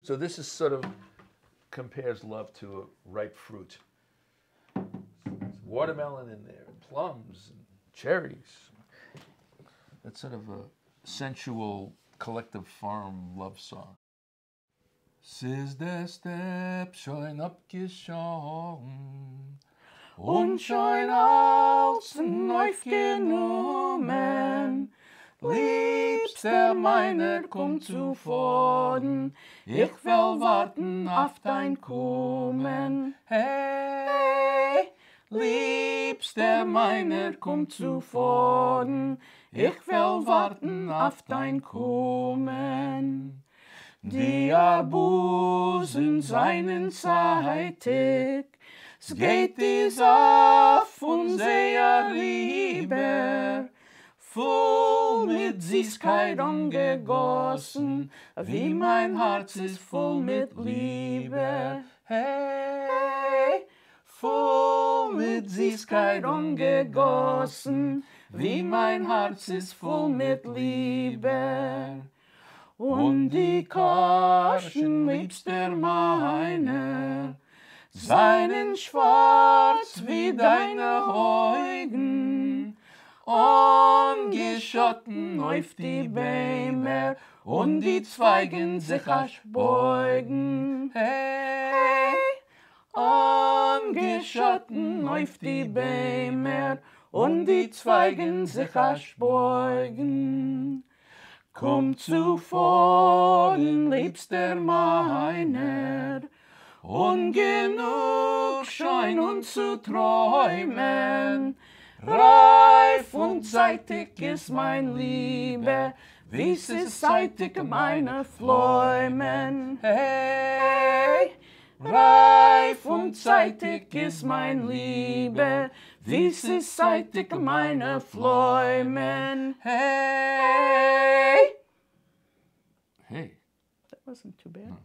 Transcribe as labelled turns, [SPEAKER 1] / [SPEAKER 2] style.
[SPEAKER 1] So this is sort of compares love to a ripe fruit. There's watermelon in there, plums, and cherries. That's sort of a sensual collective farm love song. Siz der Stepp schon abgeschoben und schon außen aufgenommen. Liebster meiner, komm zuvor, ich will warten auf dein Kommen. Hey, Liebster meiner, komm zuvor, ich will warten auf dein Kommen. Die Arbusen seinen zeitig, es geht dies auf und sehr rüber, voll mit Süßkeit angegossen, wie mein Herz ist voll mit Liebe. Hey, voll mit Süßkeit angegossen, wie mein Herz ist voll mit Liebe. Und die Karschen, Liebster meiner, seien schwarz wie deine Augen, angeschotten auf die Bäume und die Zweigen sich rasch beugen. Hey, angeschotten auf die Bäume und die Zweigen sich rasch beugen. Komm zuvor, Liebster meiner, und genug Schein und zu träumen. Reif und zeitig ist mein Liebe, wie es ist zeitig meine Fläumen. Hey, reif und zeitig ist mein Liebe, wie es ist zeitig meine Fläumen. Hey. Hey. That wasn't too bad. No.